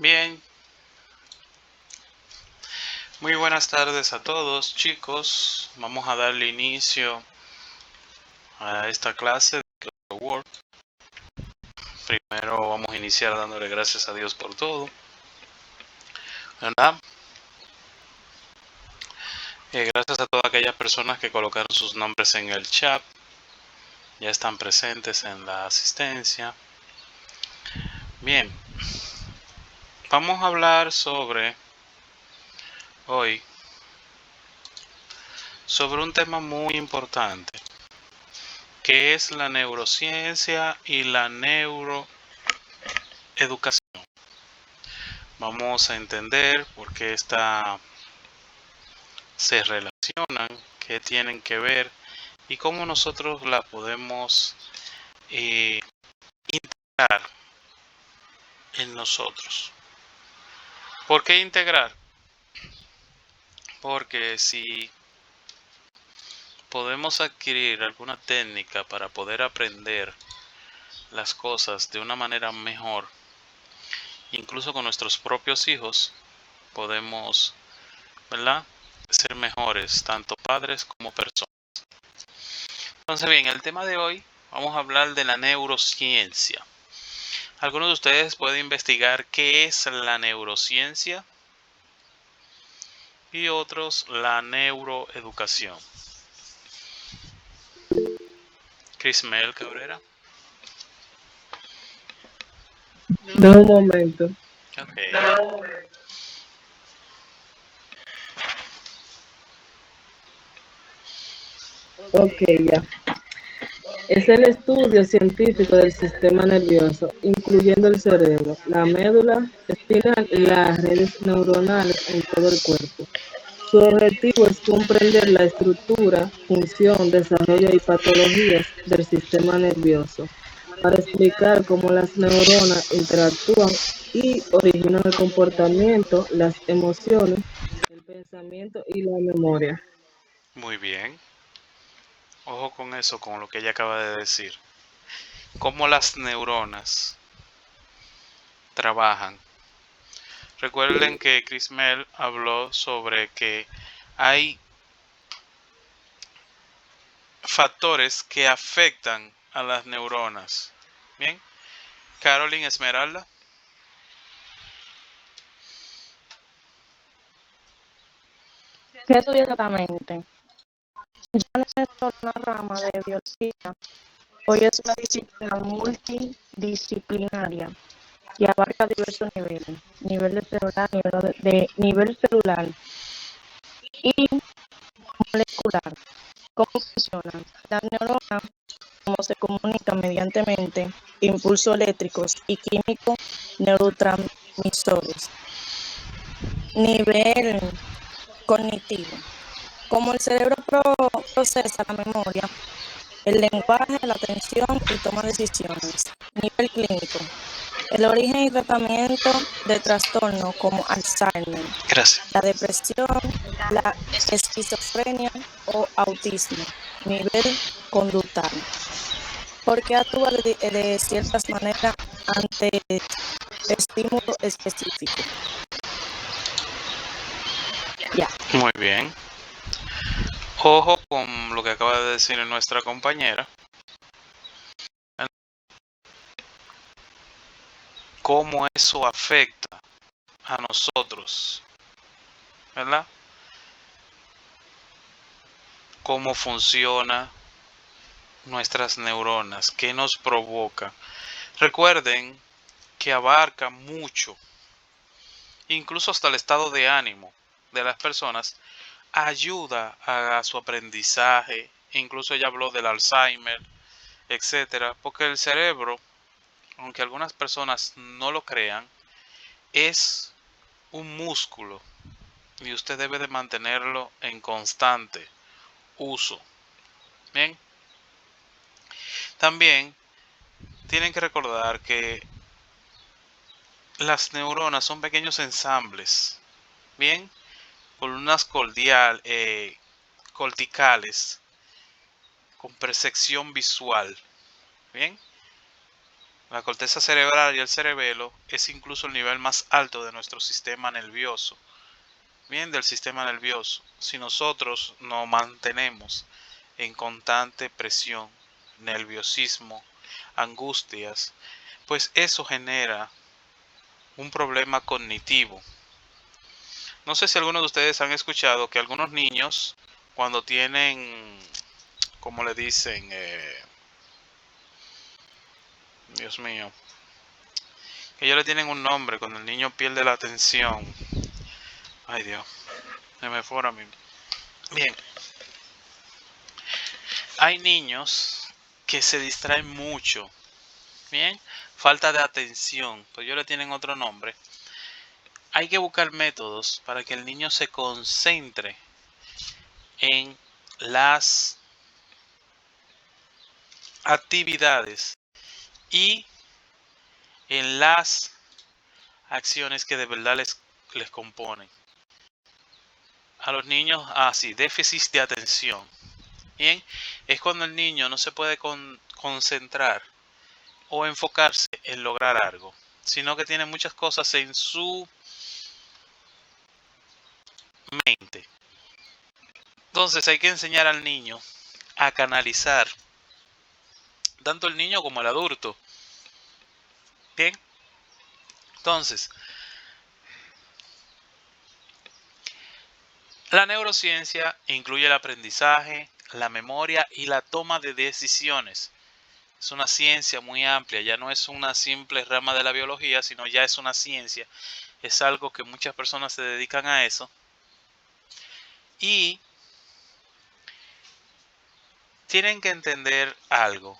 Bien, muy buenas tardes a todos, chicos. Vamos a darle inicio a esta clase de Word. Primero vamos a iniciar dándole gracias a Dios por todo, ¿verdad? Gracias a todas aquellas personas que colocaron sus nombres en el chat. Ya están presentes en la asistencia. Bien, vamos a hablar hoy sobre un tema muy importante, que es la neurociencia y la neuroeducación. Vamos a entender por qué se relacionan, qué tienen que ver y cómo nosotros la podemos integrar en nosotros. ¿Por qué integrar? Porque si podemos adquirir alguna técnica para poder aprender las cosas de una manera mejor, incluso con nuestros propios hijos, podemos, ¿verdad?, ser mejores, tanto padres como personas. Entonces bien, el tema de hoy vamos a hablar de la neurociencia. ¿Algunos de ustedes pueden investigar qué es la neurociencia? Y otros la neuroeducación. Crismel Cabrera. Dame un momento. Okay. Ok, ya. Es el estudio científico del sistema nervioso, incluyendo el cerebro, la médula espinal y las redes neuronales en todo el cuerpo. Su objetivo es comprender la estructura, función, desarrollo y patologías del sistema nervioso, para explicar cómo las neuronas interactúan y originan el comportamiento, las emociones, el pensamiento y la memoria. Muy bien. Ojo con eso, con lo que ella acaba de decir. Cómo las neuronas trabajan. Recuerden que Crismel habló sobre que hay factores que afectan a las neuronas. Bien. Carolyn Esmeralda. ¿Qué estudia exactamente? Ya no es solo una rama de biología, hoy es una disciplina multidisciplinaria que abarca diversos niveles, nivel celular y molecular. ¿Cómo funcionan? Las neuronas, cómo se comunican mediante impulsos eléctricos y químicos neurotransmisores. Nivel cognitivo. Cómo el cerebro procesa la memoria, el lenguaje, la atención y toma decisiones. Nivel clínico. El origen y tratamiento de trastornos como Alzheimer, Gracias. la depresión, la esquizofrenia o autismo. Nivel conductal. ¿Por qué actúa de ciertas maneras ante estímulo específico? Ya. Muy bien. Ojo con lo que acaba de decir nuestra compañera. Cómo eso afecta a nosotros, ¿verdad? Cómo funciona nuestras neuronas, qué nos provoca. Recuerden que abarca mucho, incluso hasta el estado de ánimo de las personas, ayuda a su aprendizaje, incluso ella habló del Alzheimer, etcétera, porque el cerebro, aunque algunas personas no lo crean, es un músculo y usted debe de mantenerlo en constante uso. Bien, también tienen que recordar que las neuronas son pequeños ensambles, bien, columnas corticales con percepción visual, bien, La corteza cerebral y el cerebelo es incluso el nivel más alto de nuestro sistema nervioso. Bien, del sistema nervioso. Si nosotros nos mantenemos en constante presión, nerviosismo, angustias, pues eso genera un problema cognitivo. No sé si algunos de ustedes han escuchado que algunos niños, cuando tienen, como le dicen, Dios mío, que ellos le tienen un nombre cuando el niño pierde la atención. Ay Dios, se me fue ahora mismo. Bien, hay niños que se distraen mucho. Bien, falta de atención, pues ellos le tienen otro nombre. Hay que buscar métodos para que el niño se concentre en las actividades y en las acciones que de verdad les componen. A los niños, sí, déficit de atención. Bien, es cuando el niño no se puede concentrar o enfocarse en lograr algo, sino que tiene muchas cosas en su mente. Entonces hay que enseñar al niño a canalizar, tanto el niño como el adulto. Bien, entonces, la neurociencia incluye el aprendizaje, la memoria y la toma de decisiones. Es una ciencia muy amplia, ya no es una simple rama de la biología, sino ya es una ciencia. Es algo que muchas personas se dedican a eso. Y tienen que entender algo.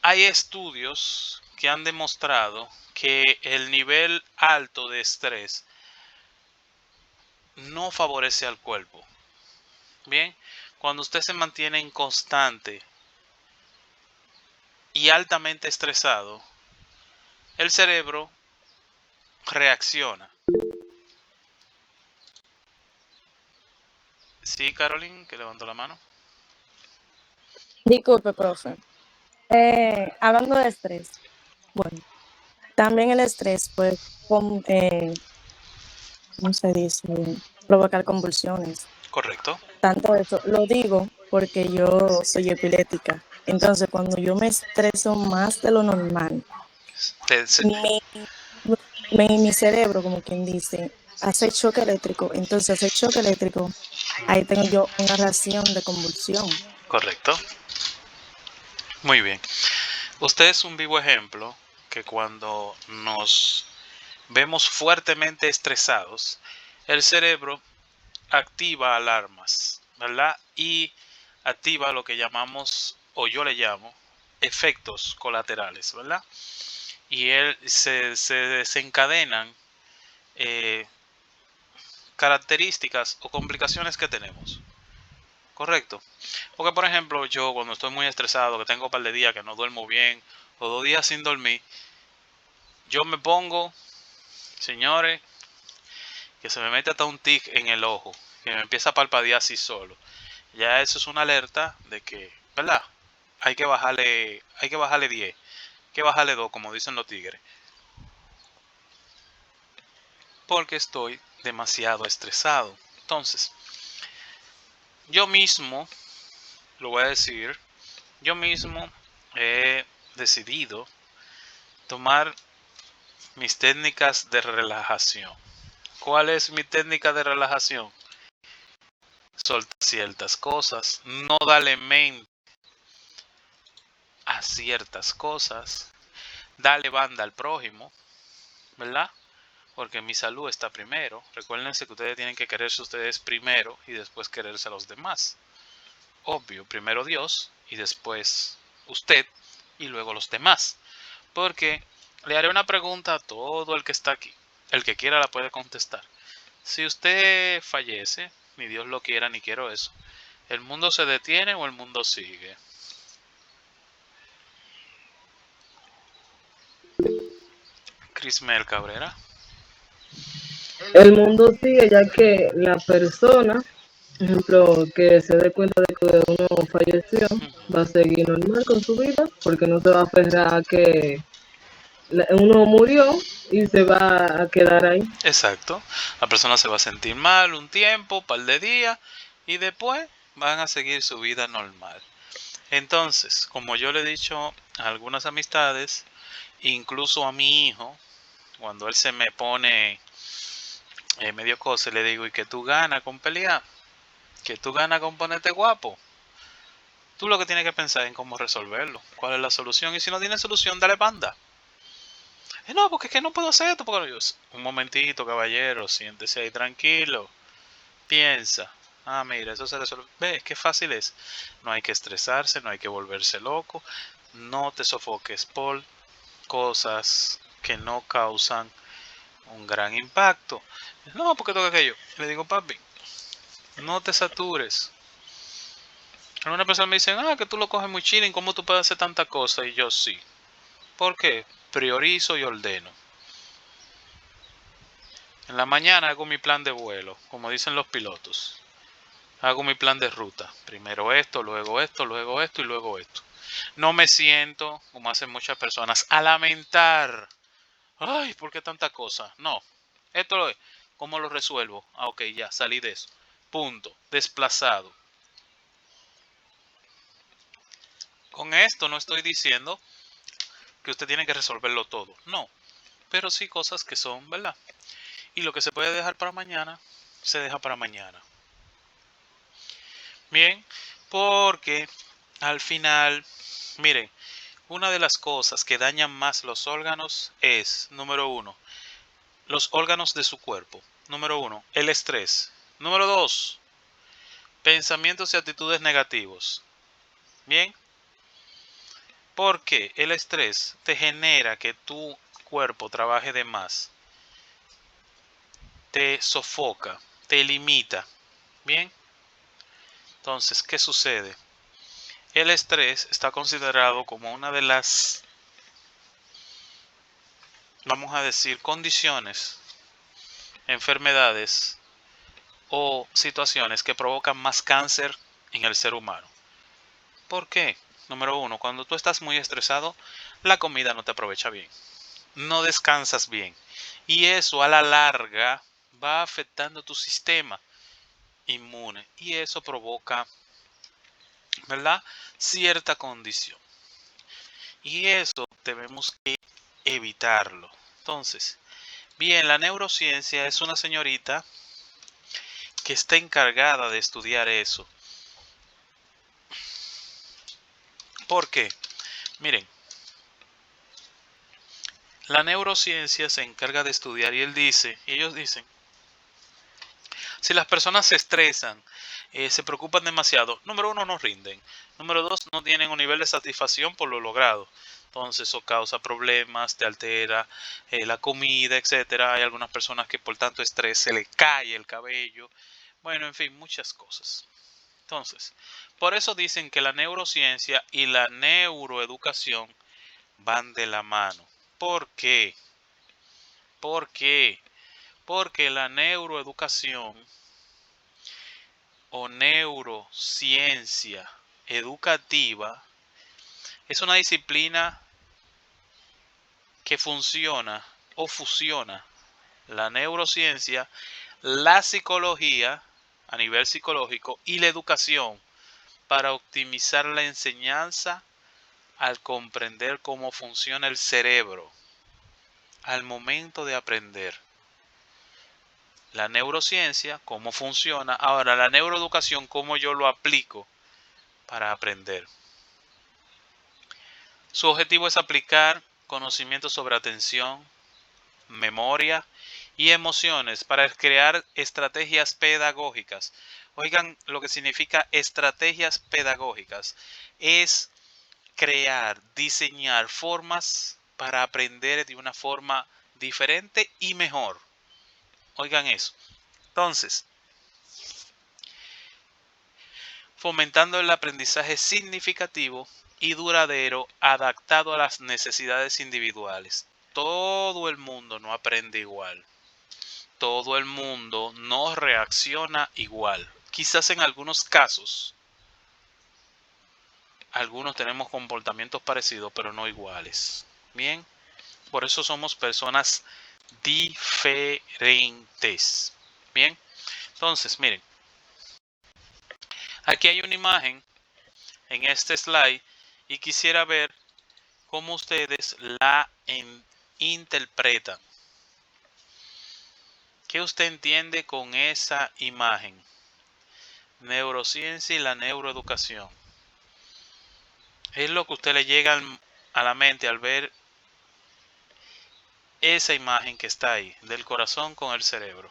Hay estudios que han demostrado que el nivel alto de estrés no favorece al cuerpo. Bien, cuando usted se mantiene en constante y altamente estresado, el cerebro reacciona. Sí, Caroline, que levantó la mano. Disculpe, profe. Hablando de estrés, bueno, también el estrés puede, ¿cómo se dice? Provocar convulsiones. Correcto. Tanto eso, lo digo porque yo soy epiléptica. Entonces, cuando yo me estreso más de lo normal, mi cerebro, como quien dice, hace choque eléctrico. Entonces, hace choque eléctrico, ahí tengo yo una reacción de convulsión. Correcto. Muy bien. Usted es un vivo ejemplo que cuando nos vemos fuertemente estresados, el cerebro activa alarmas, ¿verdad? Y activa lo que llamamos, o yo le llamo, efectos colaterales, ¿verdad? Y se desencadenan características o complicaciones que tenemos. Correcto. Porque, por ejemplo, yo cuando estoy muy estresado, que tengo un par de días que no duermo bien, o 2 días sin dormir, yo me pongo, señores, que se me mete hasta un tic en el ojo, que me empieza a parpadear así solo. Ya eso es una alerta de que, ¿verdad? Hay que bajarle 10, hay que bajarle 2, como dicen los tigres. Porque estoy demasiado estresado. Entonces, yo mismo, lo voy a decir, yo mismo he decidido tomar mis técnicas de relajación. ¿Cuál es mi técnica de relajación? Soltar ciertas cosas, no darle mente a ciertas cosas, darle banda al prójimo, ¿verdad? Porque mi salud está primero. Recuérdense que ustedes tienen que quererse ustedes primero y después quererse a los demás. Obvio, primero Dios y después usted y luego los demás. Porque le haré una pregunta a todo el que está aquí. El que quiera la puede contestar. Si usted fallece, ni Dios lo quiera ni quiero eso, ¿el mundo se detiene o el mundo sigue? Crismel Cabrera. El mundo sigue ya que la persona Ejemplo, que se dé cuenta de que uno falleció, va a seguir normal con su vida, porque no se va a aferrar a que uno murió y se va a quedar ahí. Exacto. La persona se va a sentir mal un tiempo, par de días, y después van a seguir su vida normal. Entonces, como yo le he dicho a algunas amistades, incluso a mi hijo, cuando él se me pone medio cosa, le digo, ¿y qué tú ganas con pelear? ¿Qué tú ganas con ponerte guapo? Tú lo que tienes que pensar es en cómo resolverlo, cuál es la solución, y si no tienes solución, dale banda. No, porque es que no puedo hacer esto, porque yo, un momentito, caballero, siéntese ahí tranquilo, piensa. Ah, mira, eso se resuelve. Ves, qué fácil es. No hay que estresarse, no hay que volverse loco, no te sofoques por cosas que no causan un gran impacto. No, porque toca aquello. Le digo, papi, no te satures. Algunas personas me dicen, que tú lo coges muy chilling, ¿cómo tú puedes hacer tanta cosa? Y yo sí. ¿Por qué? Priorizo y ordeno. En la mañana hago mi plan de vuelo, como dicen los pilotos. Hago mi plan de ruta. Primero esto, luego esto, luego esto y luego esto. No me siento, como hacen muchas personas, a lamentar. Ay, ¿por qué tanta cosa? No. Esto lo es. ¿Cómo lo resuelvo? Ok, ya, salí de eso. Punto. Desplazado. Con esto no estoy diciendo que usted tiene que resolverlo todo. No. Pero sí cosas que son, ¿verdad? Y lo que se puede dejar para mañana, se deja para mañana. Bien, porque al final, miren, una de las cosas que dañan más los órganos es, número uno, los órganos de su cuerpo. Número uno, el estrés. Número dos, pensamientos y actitudes negativos. Bien, porque el estrés te genera que tu cuerpo trabaje de más, te sofoca, te limita. Bien, entonces, ¿qué sucede? El estrés está considerado como una de las, vamos a decir, condiciones, enfermedades o situaciones que provocan más cáncer en el ser humano. ¿Por qué? Número uno, cuando tú estás muy estresado, la comida no te aprovecha bien, no descansas bien y eso a la larga va afectando tu sistema inmune y eso provoca, ¿verdad?, cierta condición y eso debemos que evitarlo. Entonces, bien, la neurociencia es una señorita que está encargada de estudiar eso. ¿Por qué? Miren, la neurociencia se encarga de estudiar y ellos dicen, si las personas se estresan, se preocupan demasiado, número uno, no rinden. Número dos, no tienen un nivel de satisfacción por lo logrado. Entonces eso causa problemas, te altera la comida, etcétera. Hay algunas personas que por tanto estrés se le cae el cabello. Bueno, en fin, muchas cosas. Entonces, por eso dicen que la neurociencia y la neuroeducación van de la mano. ¿Por qué? ¿Por qué? Porque la neuroeducación o neurociencia educativa es una disciplina que funciona o fusiona la neurociencia, la psicología a nivel psicológico y la educación para optimizar la enseñanza al comprender cómo funciona el cerebro al momento de aprender. La neurociencia, cómo funciona. Ahora, la neuroeducación, cómo yo lo aplico para aprender. Su objetivo es aplicar conocimientos sobre atención, memoria y emociones para crear estrategias pedagógicas. Oigan lo que significa estrategias pedagógicas. Es crear, diseñar formas para aprender de una forma diferente y mejor. Oigan eso. Entonces, fomentando el aprendizaje significativo y duradero adaptado a las necesidades individuales. Todo el mundo no aprende igual. Todo el mundo no reacciona igual. quizás en algunos casos, algunos tenemos comportamientos parecidos, pero no iguales. Bien, por eso somos personas diferentes. Bien, entonces, miren, aquí hay una imagen en este slide y quisiera ver cómo ustedes la interpretan. ¿Qué usted entiende con esa imagen? Neurociencia y la neuroeducación. Es lo que a usted le llega a la mente al ver esa imagen que está ahí, del corazón con el cerebro.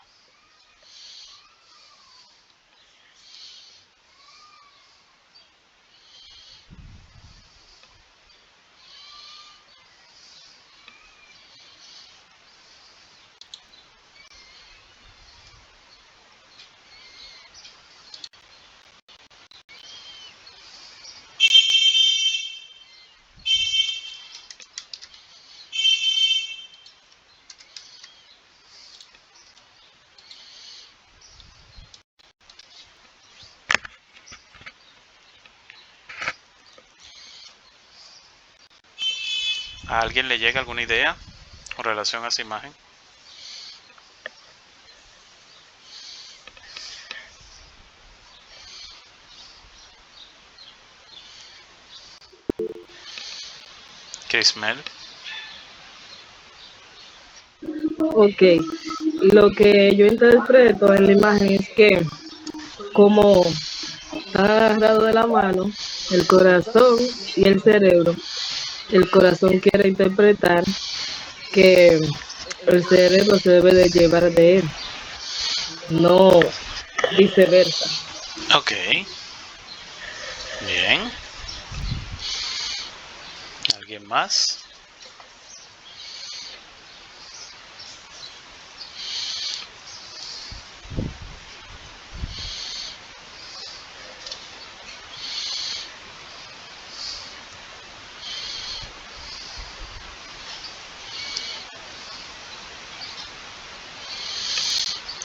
¿A alguien le llega alguna idea con relación a esa imagen? Crismel. Ok, lo que yo interpreto en la imagen es que como están agarrados de la mano, el corazón y el cerebro, el corazón quiere interpretar que el cerebro se debe de llevar de él, no viceversa. Ok, bien. ¿Alguien más?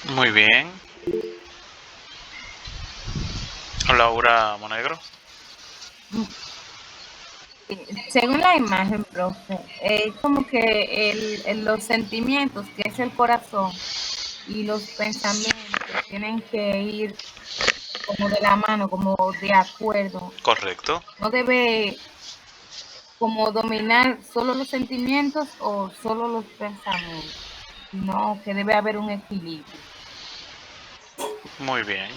Muy bien. Laura Monegro. Según la imagen, profe, es como que los sentimientos, que es el corazón, y los pensamientos tienen que ir como de la mano, como de acuerdo. Correcto. No debe como dominar solo los sentimientos o solo los pensamientos, sino que debe haber un equilibrio. Muy bien.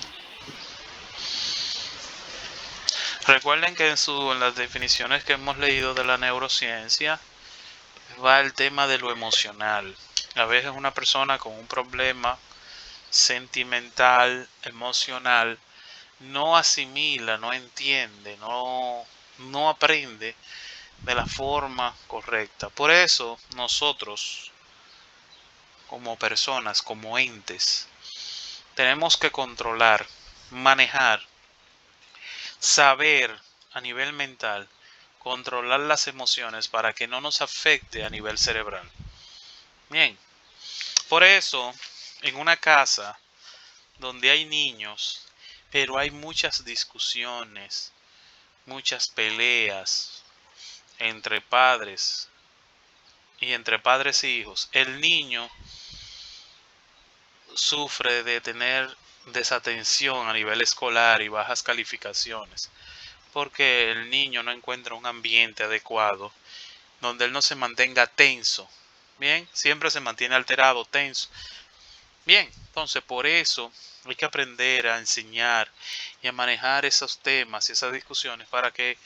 Recuerden que en las definiciones que hemos leído de la neurociencia va el tema de lo emocional. A veces una persona con un problema sentimental, emocional, no asimila, no entiende, no aprende de la forma correcta. Por eso nosotros, como personas, como entes, tenemos que controlar, manejar, saber a nivel mental, controlar las emociones para que no nos afecte a nivel cerebral. Bien, por eso en una casa donde hay niños, pero hay muchas discusiones, muchas peleas entre padres y entre padres e hijos, el niño sufre de tener desatención a nivel escolar y bajas calificaciones, porque el niño no encuentra un ambiente adecuado donde él no se mantenga tenso. Bien, siempre se mantiene alterado, tenso. Bien, entonces por eso hay que aprender a enseñar y a manejar esos temas y esas discusiones para que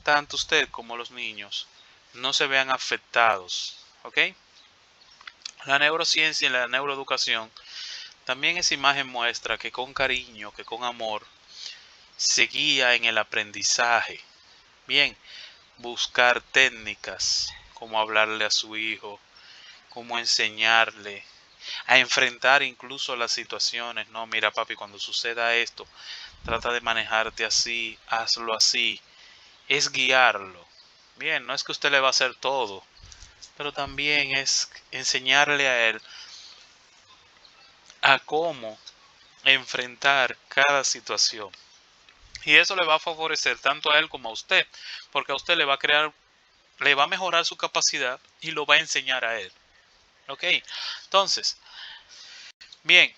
tanto usted como los niños no se vean afectados. ¿Ok? La neurociencia y la neuroeducación también esa imagen muestra que con cariño, que con amor, se guía en el aprendizaje. Bien, buscar técnicas, como hablarle a su hijo, cómo enseñarle, a enfrentar incluso las situaciones. No, mira papi, cuando suceda esto, trata de manejarte así, hazlo así. Es guiarlo. Bien, no es que usted le va a hacer todo, pero también es enseñarle a él a cómo enfrentar cada situación. Y eso le va a favorecer tanto a él como a usted, porque a usted le va a crear, le va a mejorar su capacidad y lo va a enseñar a él. Ok, entonces, bien,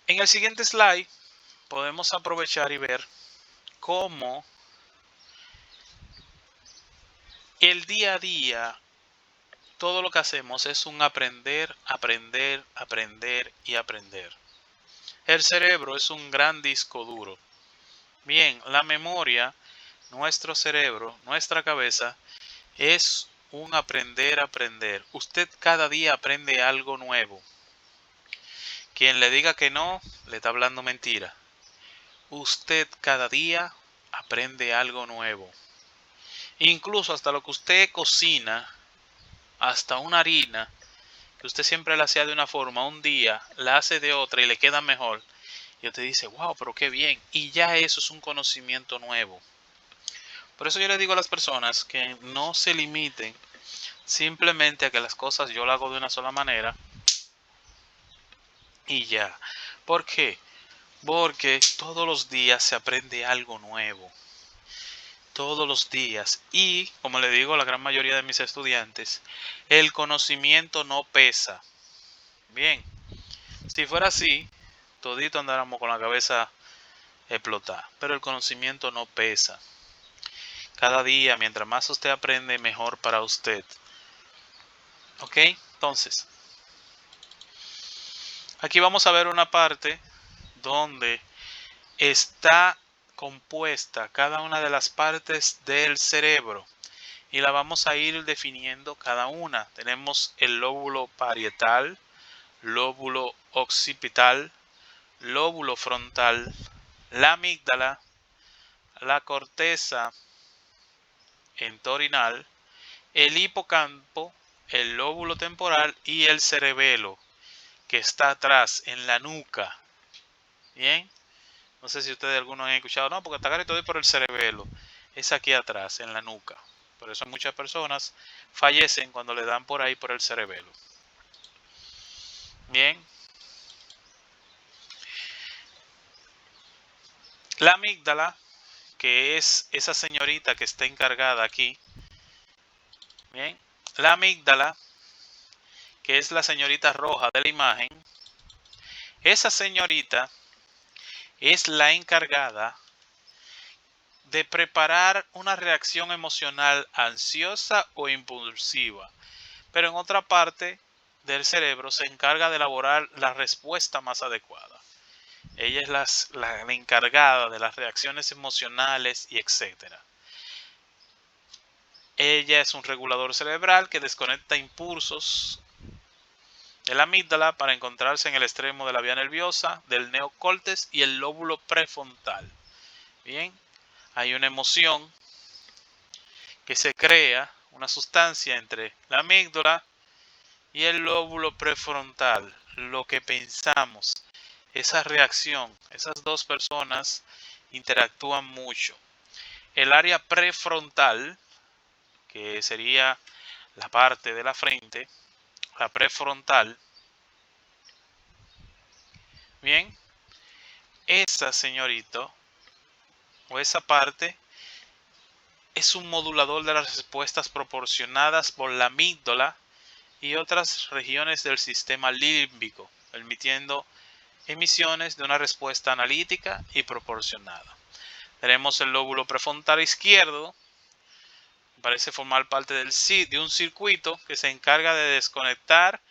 en el siguiente slide podemos aprovechar y ver cómo el día a día, todo lo que hacemos es un aprender, aprender, aprender y aprender. El cerebro es un gran disco duro. Bien, la memoria, nuestro cerebro, nuestra cabeza, es un aprender, aprender. Usted cada día aprende algo nuevo. Quien le diga que no, le está hablando mentira. Usted cada día aprende algo nuevo. Incluso hasta lo que usted cocina, hasta una harina, que usted siempre la hacía de una forma, un día la hace de otra y le queda mejor. Y usted dice, wow, pero qué bien. Y ya eso es un conocimiento nuevo. Por eso yo le digo a las personas que no se limiten simplemente a que las cosas yo las hago de una sola manera y ya. ¿Por qué? Porque todos los días se aprende algo nuevo. Todos los días. Y, como le digo a la gran mayoría de mis estudiantes, el conocimiento no pesa. Bien, si fuera así, todito andáramos con la cabeza explotada. Pero el conocimiento no pesa. Cada día, mientras más usted aprende, mejor para usted. ¿Ok? Entonces, aquí vamos a ver una parte donde está compuesta cada una de las partes del cerebro y la vamos a ir definiendo cada una. Tenemos el lóbulo parietal, lóbulo occipital, lóbulo frontal, la amígdala, la corteza entorhinal, el hipocampo, el lóbulo temporal y el cerebelo, que está atrás en la nuca. Bien, no sé si ustedes algunos han escuchado, no, porque está carito por el cerebelo, es aquí atrás en la nuca. Por eso muchas personas fallecen cuando le dan por ahí por el cerebelo. Bien, la amígdala, que es esa señorita que está encargada aquí. Bien, la amígdala, que es la señorita roja de la imagen. Esa señorita es la encargada de preparar una reacción emocional ansiosa o impulsiva. Pero en otra parte del cerebro se encarga de elaborar la respuesta más adecuada. Ella es la encargada de las reacciones emocionales y etcétera. Ella es un regulador cerebral que desconecta impulsos de la amígdala para encontrarse en el extremo de la vía nerviosa, del neocórtex y el lóbulo prefrontal. Bien, hay una emoción que se crea, una sustancia entre la amígdala y el lóbulo prefrontal, lo que pensamos, esa reacción, esas dos personas interactúan mucho. El área prefrontal, que sería la parte de la frente, la prefrontal, bien, esa señorito o esa parte es un modulador de las respuestas proporcionadas por la amígdala y otras regiones del sistema límbico, permitiendo emisiones de una respuesta analítica y proporcionada. Tenemos el lóbulo prefrontal izquierdo, parece formar parte de un circuito que se encarga de desconectar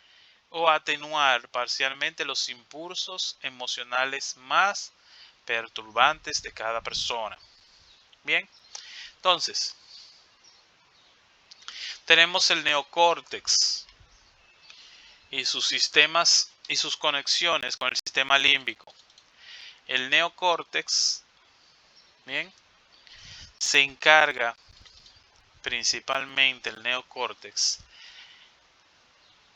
o atenuar parcialmente los impulsos emocionales más perturbantes de cada persona. Bien, entonces, tenemos el neocórtex y sus sistemas y sus conexiones con el sistema límbico. El neocórtex, bien, se encarga principalmente el neocórtex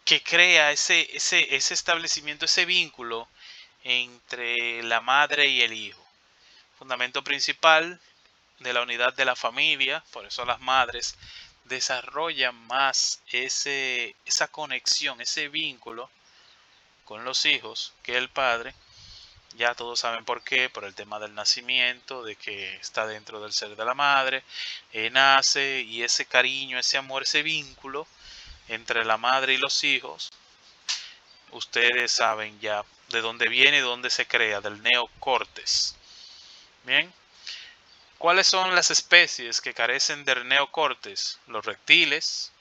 que crea ese establecimiento, ese vínculo entre la madre y el hijo. Fundamento principal de la unidad de la familia, por eso las madres desarrollan más esa conexión, ese vínculo con los hijos que el padre. Ya todos saben por qué, por el tema del nacimiento, de que está dentro del ser de la madre, nace y ese cariño, ese amor, ese vínculo entre la madre y los hijos, ustedes saben ya de dónde viene y dónde se crea, del neocortes. Bien, ¿cuáles son las especies que carecen del neocortes? Los reptiles.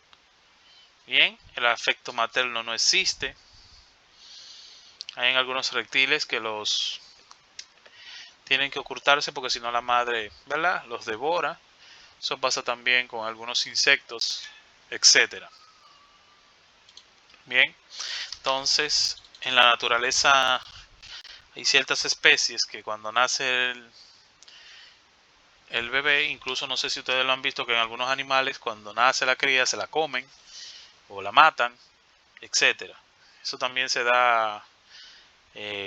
Bien, el afecto materno no existe. Hay en algunos reptiles que los tienen que ocultarse porque si no la madre, ¿verdad?, los devora. Eso pasa también con algunos insectos, etcétera. Bien, entonces en la naturaleza hay ciertas especies que cuando nace el bebé, incluso no sé si ustedes lo han visto, que en algunos animales cuando nace la cría se la comen o la matan, etcétera. Eso también se da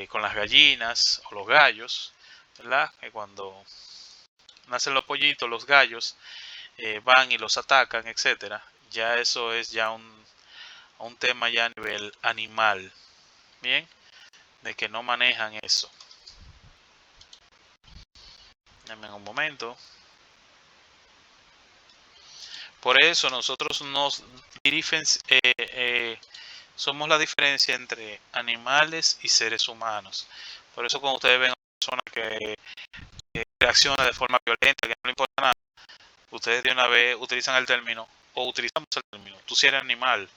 con las gallinas o los gallos, ¿verdad? Que cuando nacen los pollitos, los gallos van y los atacan, etcétera. Ya eso es ya un tema ya a nivel animal, bien, de que no manejan eso. Dame un momento. Por eso nosotros somos la diferencia entre animales y seres humanos. Por eso cuando ustedes ven a una persona que reacciona de forma violenta, que no le importa nada, ustedes de una vez utilizan el término, o utilizamos el término, tú si eres animal,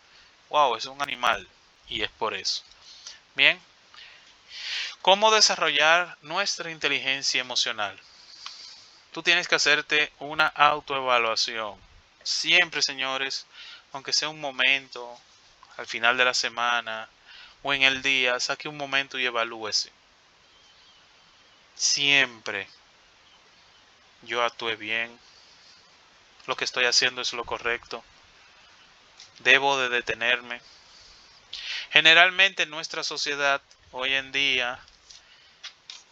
wow, es un animal, y es por eso. Bien, ¿cómo desarrollar nuestra inteligencia emocional? Tú tienes que hacerte una autoevaluación. Siempre, señores, aunque sea un momento, al final de la semana o en el día, saque un momento y evalúese. Siempre yo actué bien, lo que estoy haciendo es lo correcto, debo de detenerme. Generalmente en nuestra sociedad hoy en día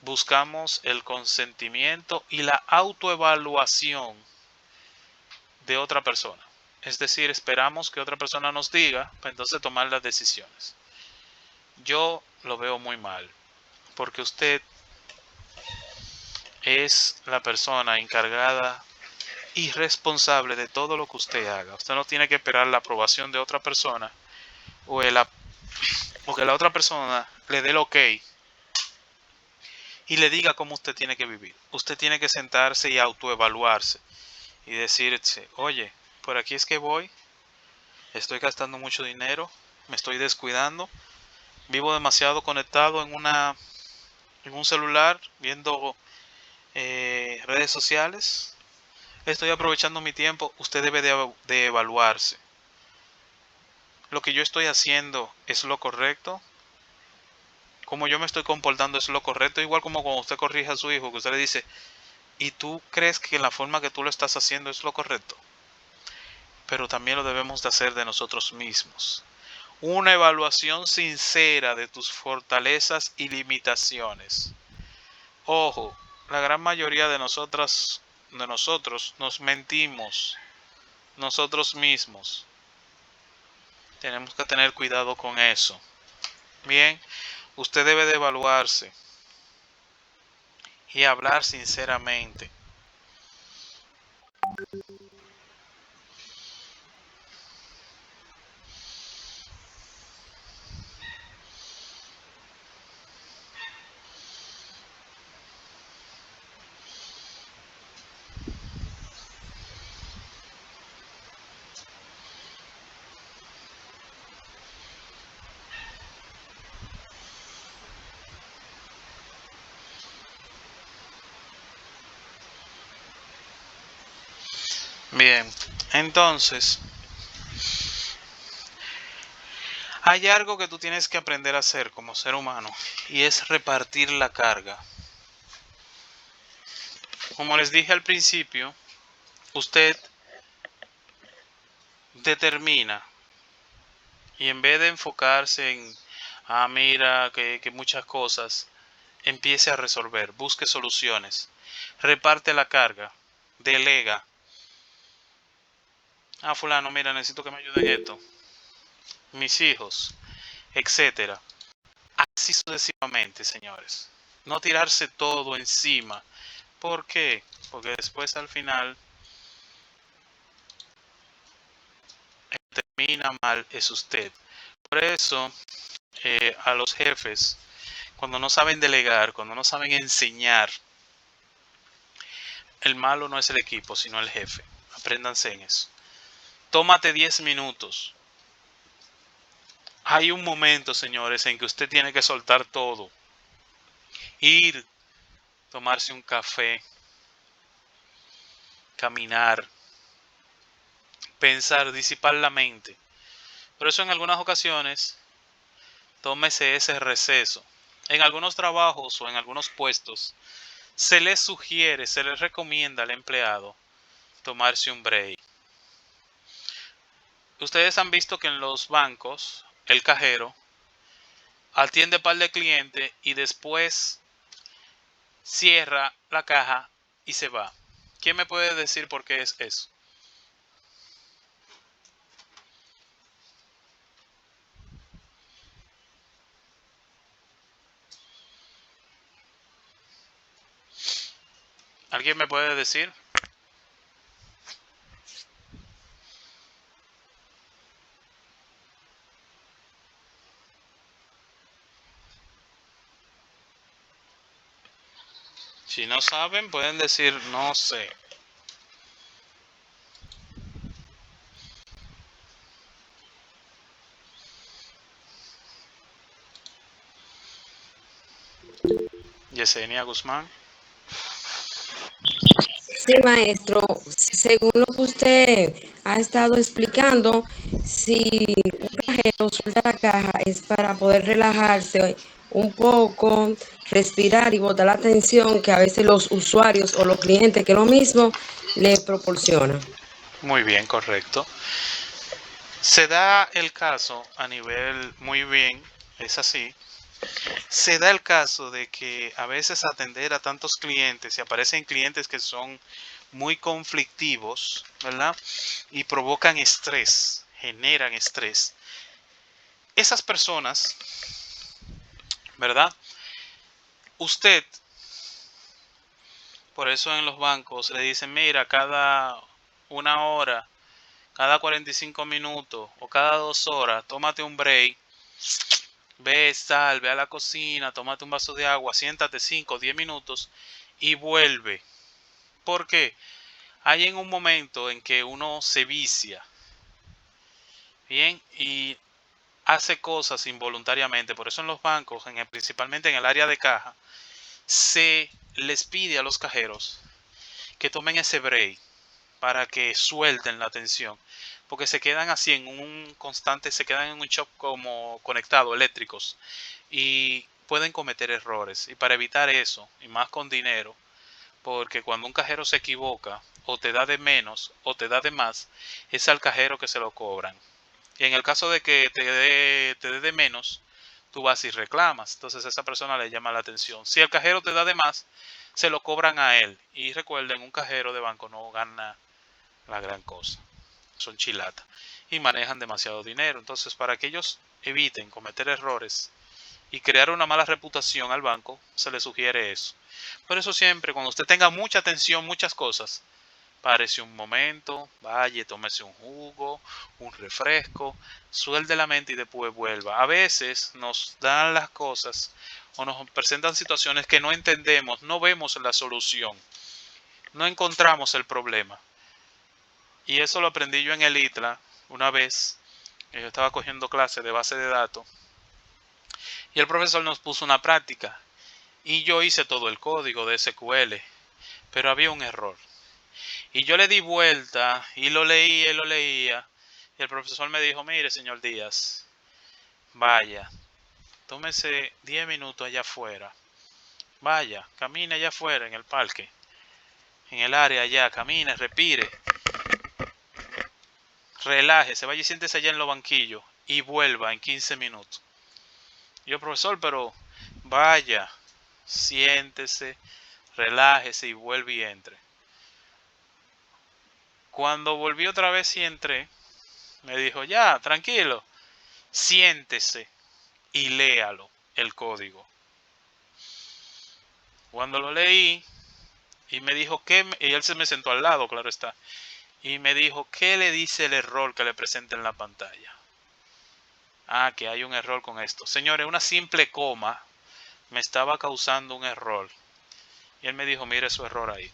buscamos el consentimiento y la autoevaluación de otra persona. Es decir, esperamos que otra persona nos diga para entonces tomar las decisiones. Yo lo veo muy mal, porque usted es la persona encargada y responsable de todo lo que usted haga. Usted no tiene que esperar la aprobación de otra persona o, o que la otra persona le dé el ok y le diga cómo usted tiene que vivir. Usted tiene que sentarse y autoevaluarse y decirse, oye, por aquí es que voy, estoy gastando mucho dinero, me estoy descuidando, vivo demasiado conectado en un celular viendo redes sociales, estoy aprovechando mi tiempo. Usted debe de evaluarse. Lo que yo estoy haciendo es lo correcto, como yo me estoy comportando es lo correcto, igual como cuando usted corrige a su hijo, que usted le dice, ¿y tú crees que la forma que tú lo estás haciendo es lo correcto? Pero también lo debemos de hacer de nosotros mismos. Una evaluación sincera de tus fortalezas y limitaciones. Ojo, la gran mayoría de nosotros nos mentimos nosotros mismos. Tenemos que tener cuidado con eso. Bien, usted debe de evaluarse y hablar sinceramente. Bien, entonces, hay algo que tú tienes que aprender a hacer como ser humano y es repartir la carga. Como les dije al principio, usted determina y en vez de enfocarse en, mira, que muchas cosas, empiece a resolver, busque soluciones, reparte la carga, delega. Fulano, mira, necesito que me ayuden en esto. Mis hijos, etcétera. Así sucesivamente, señores. No tirarse todo encima. ¿Por qué? Porque después al final termina mal es usted. Por eso a los jefes, cuando no saben delegar, cuando no saben enseñar, el malo no es el equipo, sino el jefe. Apréndanse en eso. Tómate 10 minutos. Hay un momento, señores, en que usted tiene que soltar todo. Ir, tomarse un café, caminar, pensar, disipar la mente. Por eso en algunas ocasiones, tómese ese receso. En algunos trabajos o en algunos puestos, se les sugiere, se les recomienda al empleado tomarse un break. Ustedes han visto que en los bancos, el cajero atiende par de clientes y después cierra la caja y se va. ¿Quién me puede decir por qué es eso? ¿Alguien me puede decir? Si no saben, pueden decir no sé. Yesenia Guzmán. Sí, maestro, según lo que usted ha estado explicando, si un cajero suelta la caja es para poder relajarse un poco, respirar y botar la tensión que a veces los usuarios o los clientes, que es lo mismo, le proporciona. Muy bien, correcto. Se da el caso a nivel muy bien, es así. Se da el caso de que a veces atender a tantos clientes y aparecen clientes que son muy conflictivos, ¿verdad? Y provocan estrés, generan estrés. Esas personas, ¿verdad? Usted, por eso en los bancos le dicen, mira, cada una hora, cada 45 minutos o cada 2 horas, tómate un break, ve, sal, ve a la cocina, tómate un vaso de agua, siéntate 5 o 10 minutos y vuelve. ¿Por qué? Hay en un momento en que uno se vicia, ¿bien? Y hace cosas involuntariamente. Por eso en los bancos, principalmente en el área de caja, se les pide a los cajeros que tomen ese break para que suelten la tensión. Porque se quedan así en un constante, se quedan en un shock como conectado, eléctricos. Y pueden cometer errores. Y para evitar eso, y más con dinero, porque cuando un cajero se equivoca, o te da de menos o te da de más, es al cajero que se lo cobran. Y en el caso de que te dé de menos, tú vas y reclamas. Entonces esa persona le llama la atención. Si el cajero te da de más, se lo cobran a él. Y recuerden, un cajero de banco no gana la gran cosa. Son chilatas. Y manejan demasiado dinero. Entonces, para que ellos eviten cometer errores y crear una mala reputación al banco, se le sugiere eso. Por eso siempre, cuando usted tenga mucha atención, muchas cosas, párese un momento, vaya, tómese un jugo, un refresco, suelte la mente y después vuelva. A veces nos dan las cosas o nos presentan situaciones que no entendemos, no vemos la solución, no encontramos el problema. Y eso lo aprendí yo en el ITLA una vez. Yo estaba cogiendo clases de base de datos y el profesor nos puso una práctica y yo hice todo el código de SQL, pero había un error. Y yo le di vuelta y lo leía y lo leía. Y el profesor me dijo, mire, señor Díaz, vaya, tómese 10 minutos allá afuera. Vaya, camine allá afuera en el parque, en el área allá, camine, respire, relájese, vaya y siéntese allá en los banquillos y vuelva en 15 minutos. Yo, profesor, pero vaya, siéntese, relájese y vuelve y entre. Cuando volví otra vez y entré, me dijo, ya, tranquilo, siéntese y léalo el código. Cuando lo leí y me dijo y él se me sentó al lado, claro está, y me dijo, ¿qué le dice el error que le presenta en la pantalla? Ah, que hay un error con esto. Señores, una simple coma me estaba causando un error. Y él me dijo, mire su error ahí.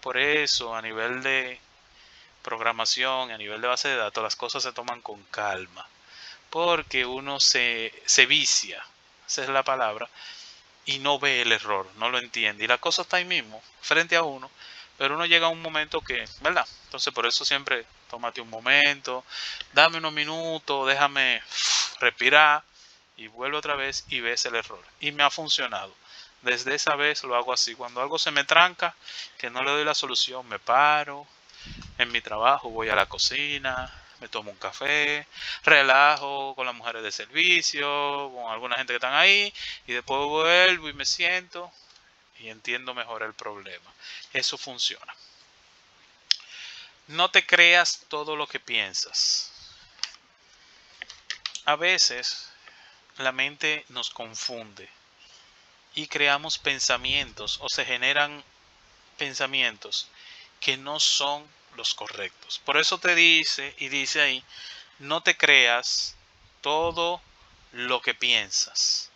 Por eso, a nivel de programación, a nivel de base de datos, las cosas se toman con calma. Porque uno se vicia, esa es la palabra, y no ve el error, no lo entiende. Y la cosa está ahí mismo, frente a uno, pero uno llega a un momento que, ¿verdad? Entonces por eso siempre tómate un momento, dame unos minutos, déjame respirar y vuelve otra vez y ves el error. Y me ha funcionado. Desde esa vez lo hago así. Cuando algo se me tranca, que no le doy la solución, me paro, en mi trabajo voy a la cocina, me tomo un café, relajo con las mujeres de servicio, con alguna gente que están ahí, y después vuelvo y me siento y entiendo mejor el problema. Eso funciona. No te creas todo lo que piensas. A veces la mente nos confunde y creamos pensamientos o se generan pensamientos que no son los correctos. Por eso te dice y dice ahí, no te creas todo lo que piensas.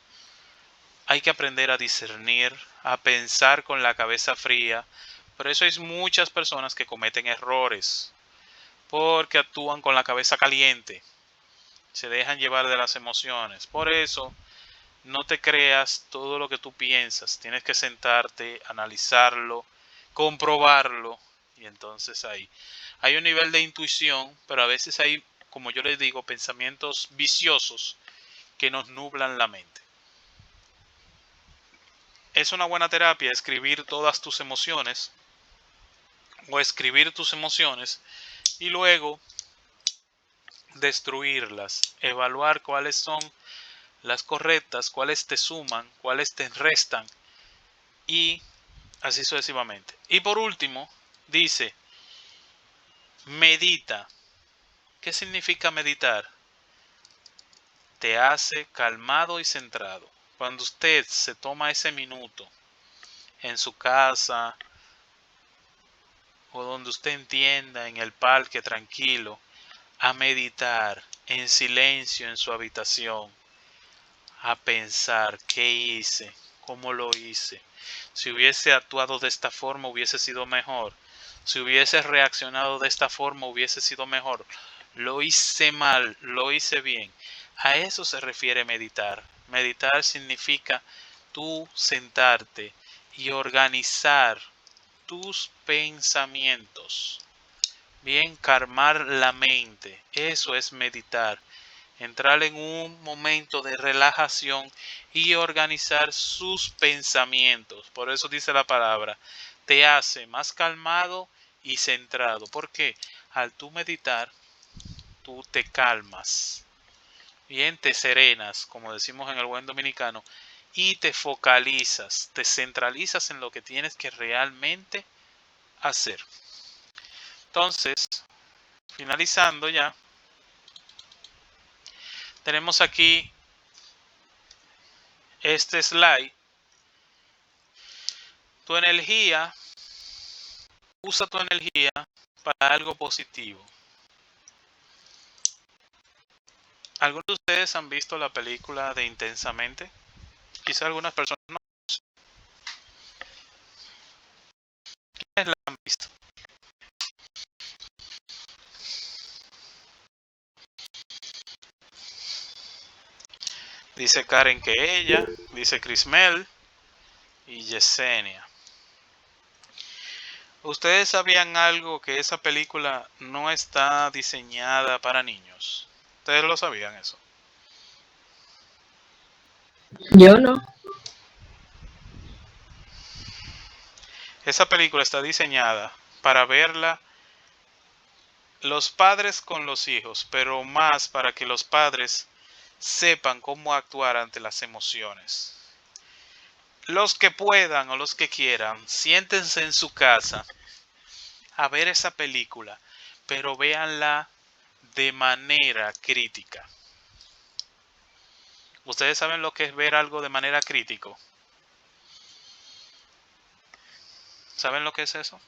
Hay que aprender a discernir, a pensar con la cabeza fría. Por eso hay muchas personas que cometen errores, porque actúan con la cabeza caliente, se dejan llevar de las emociones. Por eso, no te creas todo lo que tú piensas. Tienes que sentarte, analizarlo, comprobarlo. Y entonces ahí hay un nivel de intuición, pero a veces hay, como yo les digo, pensamientos viciosos que nos nublan la mente. Es una buena terapia escribir todas tus emociones o escribir tus emociones y luego destruirlas, evaluar cuáles son las correctas, cuáles te suman, cuáles te restan y así sucesivamente. Y por último, dice, medita. ¿Qué significa meditar? Te hace calmado y centrado. Cuando usted se toma ese minuto en su casa o donde usted entienda, en el parque tranquilo, a meditar en silencio en su habitación, a pensar qué hice, cómo lo hice. Si hubiese actuado de esta forma hubiese sido mejor. Si hubiese reaccionado de esta forma hubiese sido mejor. Lo hice mal, lo hice bien. A eso se refiere meditar. Meditar significa tú sentarte y organizar tus pensamientos. Bien, calmar la mente. Eso es meditar. Entrar en un momento de relajación y organizar sus pensamientos. Por eso dice la palabra, te hace más calmado y centrado. Porque al tú meditar, tú te calmas, bien, te serenas, como decimos en el buen dominicano, y te focalizas, te centralizas en lo que tienes que realmente hacer. Entonces, finalizando ya, tenemos aquí este slide. Tu energía, usa tu energía para algo positivo. ¿Algunos de ustedes han visto la película de Intensamente? Quizá algunas personas no. ¿Quiénes la han visto? Dice Karen que ella, dice Crismel y Yesenia. ¿Ustedes sabían algo que esa película no está diseñada para niños? ¿Ustedes lo sabían eso? Yo no. Esa película está diseñada para verla los padres con los hijos, pero más para que los padres sepan cómo actuar ante las emociones. Los que puedan o los que quieran, siéntense en su casa a ver esa película, pero véanla de manera crítica. ¿Ustedes saben lo que es ver algo de manera crítica? ¿Saben lo que es eso?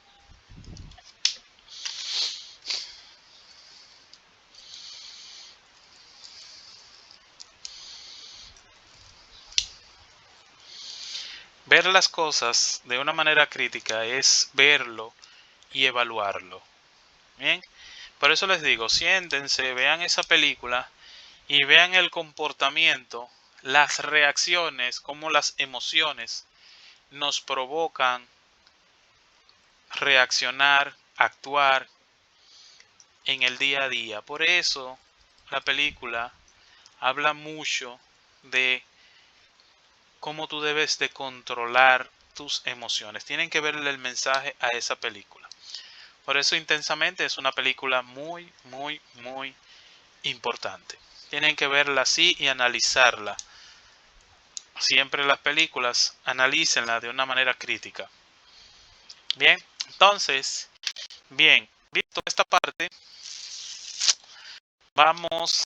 Ver las cosas de una manera crítica es verlo y evaluarlo. Bien, por eso les digo, siéntense, vean esa película y vean el comportamiento, las reacciones, cómo las emociones nos provocan reaccionar, actuar en el día a día. Por eso la película habla mucho de cómo tú debes de controlar tus emociones. Tienen que verle el mensaje a esa película. Por eso Intensamente es una película muy, muy, muy importante. Tienen que verla así y analizarla. Siempre las películas, analícenla de una manera crítica. Bien, entonces, bien, visto esta parte, vamos